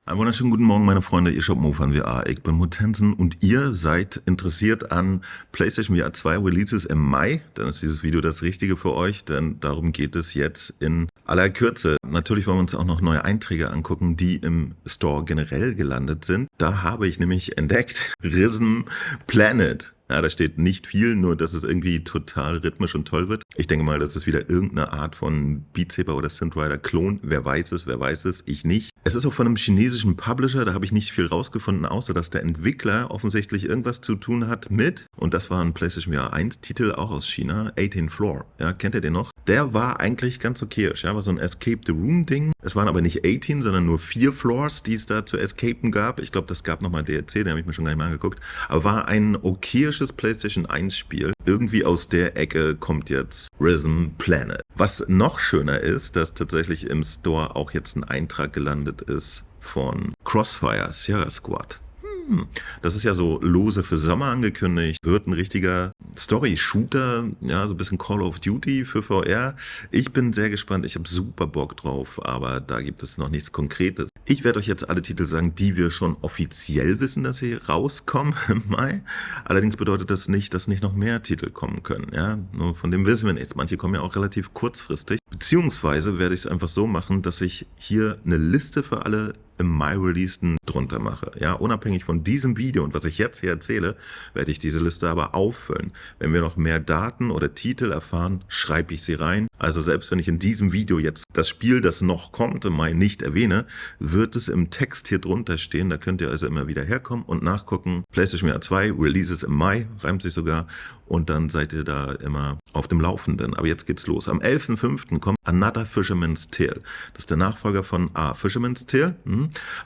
Einen wunderschönen guten Morgen, meine Freunde, ihr Shop von VR. Ich bin Mutensen und ihr seid interessiert an PlayStation VR 2 Releases im Mai. Dann ist dieses Video das Richtige für euch, denn darum geht es jetzt in aller Kürze. Natürlich wollen wir uns auch noch neue Einträge angucken, die im Store generell gelandet sind. Da habe ich nämlich entdeckt, Rhythm Planet. Ja, da steht nicht viel, nur dass es irgendwie total rhythmisch und toll wird. Ich denke mal, das ist wieder irgendeine Art von Beat Saber oder Synth Rider Klon. Wer weiß es, ich nicht. Es ist auch von einem chinesischen Publisher, da habe ich nicht viel rausgefunden, außer dass der Entwickler offensichtlich irgendwas zu tun hat mit, und das war ein PlayStation VR 1 Titel, auch aus China, 18 Floor. Ja, kennt ihr den noch? Der war eigentlich ganz okayisch, ja, war so ein Escape the Room Ding. Es waren aber nicht 18, sondern nur 4 Floors, die es da zu escapen gab. Ich glaube, das gab nochmal DLC, den habe ich mir schon gar nicht mehr angeguckt. Aber war ein okayisches PlayStation 1 Spiel. Irgendwie aus der Ecke kommt jetzt Rhythm Planet. Was noch schöner ist, dass tatsächlich im Store auch jetzt ein Eintrag gelandet ist von Crossfire Sierra Squad. Das ist ja so lose für Sommer angekündigt, wird ein richtiger Story-Shooter, ja, so ein bisschen Call of Duty für VR. Ich bin sehr gespannt, ich habe super Bock drauf, aber da gibt es noch nichts Konkretes. Ich werde euch jetzt alle Titel sagen, die wir schon offiziell wissen, dass sie rauskommen im Mai. Allerdings bedeutet das nicht, dass nicht noch mehr Titel kommen können, ja. Nur von dem wissen wir nichts. Manche kommen ja auch relativ kurzfristig. Beziehungsweise werde ich es einfach so machen, dass ich hier eine Liste für alle im Mai releaseden drunter mache. Ja, unabhängig von diesem Video und was ich jetzt hier erzähle, werde ich diese Liste aber auffüllen. Wenn wir noch mehr Daten oder Titel erfahren, schreibe ich sie rein. Also selbst wenn ich in diesem Video jetzt das Spiel, das noch kommt, im Mai nicht erwähne, wird es im Text hier drunter stehen. Da könnt ihr also immer wieder herkommen und nachgucken. PlayStation VR 2 Releases im Mai, reimt sich sogar. Und dann seid ihr da immer auf dem Laufenden. Aber jetzt geht's los. Am 11.05. kommt Another Fisherman's Tale. Das ist der Nachfolger von Fisherman's Tale.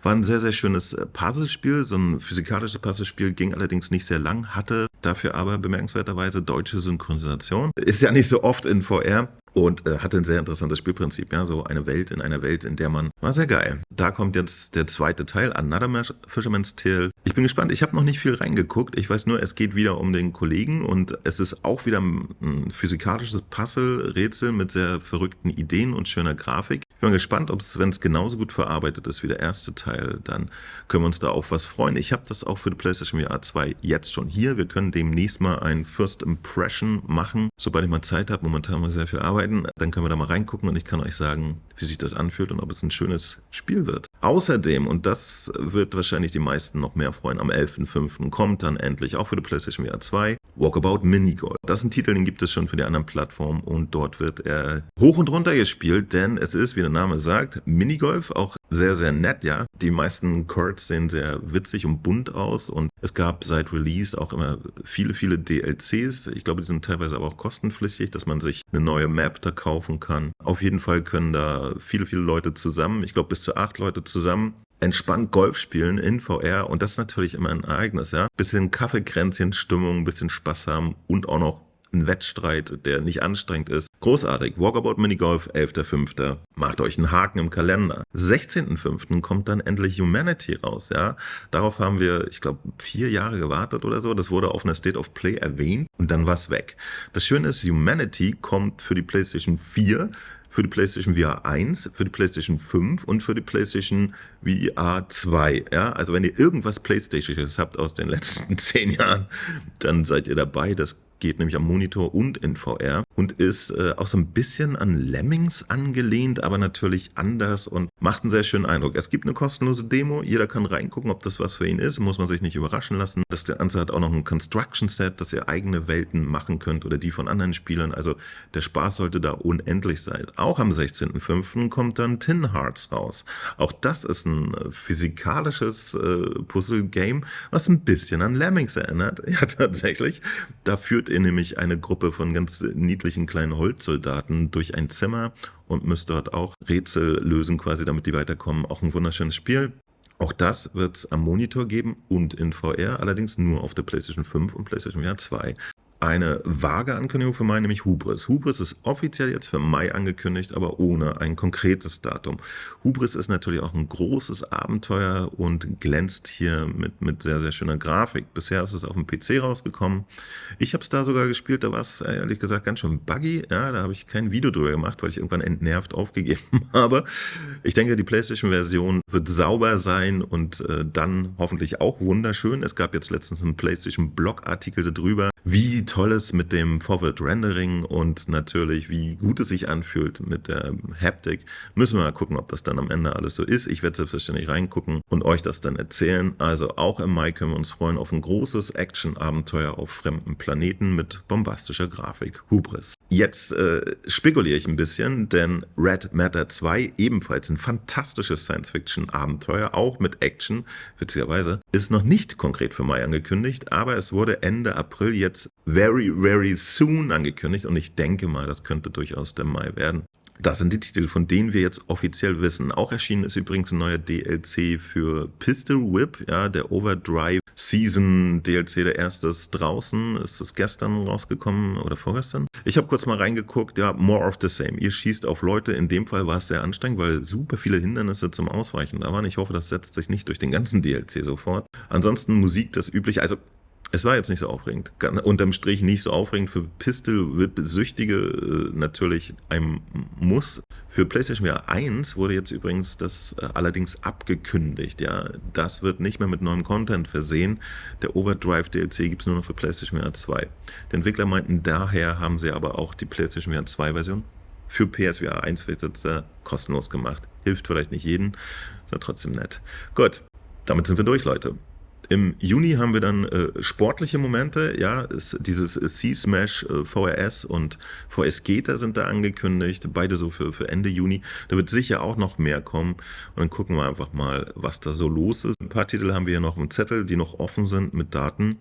War ein sehr, sehr schönes Puzzlespiel. So ein physikalisches Puzzlespiel, ging allerdings nicht sehr lang, hatte dafür aber bemerkenswerterweise deutsche Synchronisation. Ist ja nicht so oft in VR. Und hatte ein sehr interessantes Spielprinzip, ja, so eine Welt in einer Welt, in der man, war sehr geil. Da kommt jetzt der zweite Teil, Another Fisherman's Tale. Ich bin gespannt, ich habe noch nicht viel reingeguckt, ich weiß nur, es geht wieder um den Kollegen und es ist auch wieder ein physikalisches Puzzle-Rätsel mit sehr verrückten Ideen und schöner Grafik. Ich bin gespannt, wenn es genauso gut verarbeitet ist wie der erste Teil, dann können wir uns da auf was freuen. Ich habe das auch für die PlayStation VR 2 jetzt schon hier. Wir können demnächst mal ein First Impression machen, sobald ich mal Zeit habe. Momentan muss ich sehr viel arbeiten. Dann können wir da mal reingucken und ich kann euch sagen, wie sich das anfühlt und ob es ein schönes Spiel wird. Außerdem, und das wird wahrscheinlich die meisten noch mehr freuen, am 11.05. kommt dann endlich auch für die PlayStation VR 2 Walkabout Minigolf. Das ist ein Titel, den gibt es schon für die anderen Plattformen und dort wird er hoch und runter gespielt, denn es ist, wie der Name sagt, Minigolf, auch sehr, sehr nett, ja. Die meisten Courts sehen sehr witzig und bunt aus und es gab seit Release auch immer viele, viele DLCs. Ich glaube, die sind teilweise aber auch kostenpflichtig, dass man sich eine neue Map da kaufen kann. Auf jeden Fall können da viele, viele Leute zusammen, ich glaube bis zu 8 Leute zusammen, entspannt Golf spielen in VR und das ist natürlich immer ein Ereignis, ja. Bisschen Kaffeekränzchen-Stimmung, bisschen Spaß haben und auch noch ein Wettstreit, der nicht anstrengend ist. Großartig. Walkabout Minigolf, 11.05. Macht euch einen Haken im Kalender. 16.05. kommt dann endlich Humanity raus, ja. Darauf haben wir, ich glaube, 4 Jahre gewartet oder so. Das wurde auf einer State of Play erwähnt und dann war es weg. Das Schöne ist, Humanity kommt für die PlayStation 4, für die PlayStation VR 1, für die PlayStation 5 und für die PlayStation VR 2. Ja? Also wenn ihr irgendwas PlayStationes habt aus den letzten 10 Jahren, dann seid ihr dabei. Das geht nämlich am Monitor und in VR und ist auch so ein bisschen an Lemmings angelehnt, aber natürlich anders und macht einen sehr schönen Eindruck. Es gibt eine kostenlose Demo, jeder kann reingucken, ob das was für ihn ist, muss man sich nicht überraschen lassen. Das Ganze hat auch noch ein Construction Set, dass ihr eigene Welten machen könnt oder die von anderen Spielern, also der Spaß sollte da unendlich sein. Auch am 16.05. kommt dann Tin Hearts raus. Auch das ist ein physikalisches Puzzle-Game, was ein bisschen an Lemmings erinnert. Ja, tatsächlich. Da führt ihr nämlich eine Gruppe von ganz niedlichen kleinen Holzsoldaten durch ein Zimmer und müsst dort auch Rätsel lösen, quasi, damit die weiterkommen. Auch ein wunderschönes Spiel. Auch das wird es am Monitor geben und in VR, allerdings nur auf der PlayStation 5 und PlayStation VR 2. eine vage Ankündigung für Mai, nämlich Hubris. Hubris ist offiziell jetzt für Mai angekündigt, aber ohne ein konkretes Datum. Hubris ist natürlich auch ein großes Abenteuer und glänzt hier mit sehr, sehr schöner Grafik. Bisher ist es auf dem PC rausgekommen. Ich habe es da sogar gespielt, da war es ehrlich gesagt ganz schön buggy. Ja, da habe ich kein Video drüber gemacht, weil ich irgendwann entnervt aufgegeben habe. Ich denke, die PlayStation-Version wird sauber sein und dann hoffentlich auch wunderschön. Es gab jetzt letztens einen PlayStation-Blog-Artikel darüber, wie toll es mit dem Forward Rendering und natürlich wie gut es sich anfühlt mit der Haptik. Müssen wir mal gucken, ob das dann am Ende alles so ist. Ich werde selbstverständlich reingucken und euch das dann erzählen. Also auch im Mai können wir uns freuen auf ein großes Action-Abenteuer auf fremden Planeten mit bombastischer Grafik. Hubris. Jetzt spekuliere ich ein bisschen, denn Red Matter 2, ebenfalls ein fantastisches Science-Fiction-Abenteuer, auch mit Action, witzigerweise, ist noch nicht konkret für Mai angekündigt, aber es wurde Ende April jetzt very, very soon angekündigt und ich denke mal, das könnte durchaus der Mai werden. Das sind die Titel, von denen wir jetzt offiziell wissen. Auch erschienen ist übrigens ein neuer DLC für Pistol Whip, ja, der Overdrive Season DLC, der erste ist draußen. Ist das gestern rausgekommen oder vorgestern? Ich habe kurz mal reingeguckt, ja, more of the same. Ihr schießt auf Leute, in dem Fall war es sehr anstrengend, weil super viele Hindernisse zum Ausweichen da waren. Ich hoffe, das setzt sich nicht durch den ganzen DLC sofort. Ansonsten Musik, das übliche, also es war jetzt nicht so aufregend. Unterm Strich nicht so aufregend für Pistol-Whip-Süchtige natürlich ein Muss. Für PlayStation VR 1 wurde jetzt übrigens das allerdings abgekündigt. Ja, das wird nicht mehr mit neuem Content versehen. Der Overdrive DLC gibt es nur noch für PlayStation VR 2. Die Entwickler meinten, daher haben sie aber auch die PlayStation VR 2 Version für PSVR 1 kostenlos gemacht. Hilft vielleicht nicht jedem, ist aber trotzdem nett. Gut, damit sind wir durch, Leute. Im Juni haben wir dann sportliche Momente, ja, dieses C-Smash VRS und VS Geta sind da angekündigt, beide so für Ende Juni. Da wird sicher auch noch mehr kommen und dann gucken wir einfach mal, was da so los ist. Ein paar Titel haben wir hier noch im Zettel, die noch offen sind mit Daten.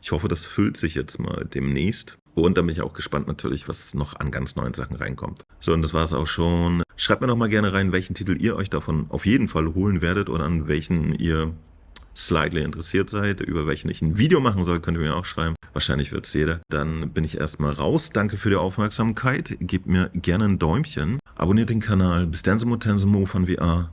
Ich hoffe, das füllt sich jetzt mal demnächst. Und dann bin ich auch gespannt natürlich, was noch an ganz neuen Sachen reinkommt. So, und das war es auch schon. Schreibt mir doch mal gerne rein, welchen Titel ihr euch davon auf jeden Fall holen werdet oder an welchen ihr slightly interessiert seid, über welchen ich ein Video machen soll, könnt ihr mir auch schreiben. Wahrscheinlich wird es jeder. Dann bin ich erstmal raus. Danke für die Aufmerksamkeit. Gebt mir gerne ein Däumchen. Abonniert den Kanal. Bis dann, Mo von VR.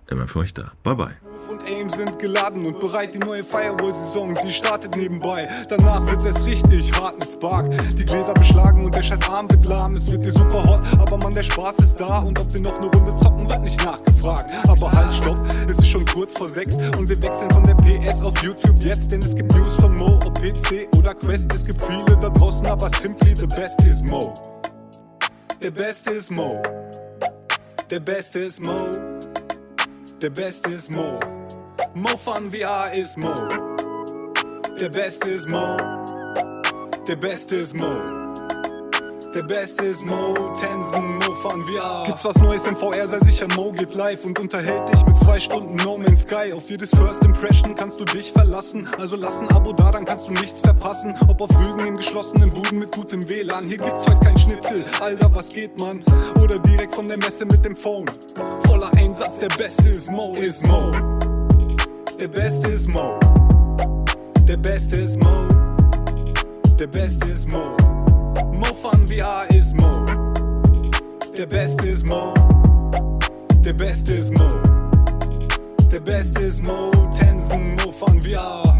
Immer für euch da. Bye bye. Und Aim sind geladen und bereit, die neue Firewall-Saison, sie startet nebenbei. Danach wird's erst richtig hart mit Spark. Die Gläser beschlagen und der scheiß Arm wird lahm. Es wird dir super hot, aber Mann, der Spaß ist da. Und ob wir noch eine Runde zocken, wird nicht nachgefragt. Aber halt, stopp, es ist schon kurz vor 6 und wir wechseln von der PS auf YouTube jetzt. Denn es gibt News von Mo, ob PC oder Quest. Es gibt viele da draußen, aber simply the best is Mo. Der Beste ist Mo. Der Beste ist Mo. Der Beste ist Mo. Mo von VR ist Mo. Der Beste ist Mo. Der Beste ist Mo. Der Beste ist Mo. Tensen, Mo von VR. Gibt's was Neues im VR, sei sicher, Mo geht live und unterhält dich mit 2 Stunden No Man's Sky. Auf jedes First Impression kannst du dich verlassen. Also lass ein Abo da, dann kannst du nichts verpassen. Ob auf Rügen in geschlossenen Buden mit gutem WLAN. Hier gibt's heute kein Schnitzel, Alter, was geht, man? Oder direkt von der Messe mit dem Phone. Voller Einsatz, der Beste ist Mo. Ist Mo. Der Beste ist Mo. Der Beste ist Mo. Der Beste ist Mo. Mo von VR ist Mo. Der Beste ist Mo. Der Beste ist Mo. Der Beste ist Mo. Tensen, Mo von VR.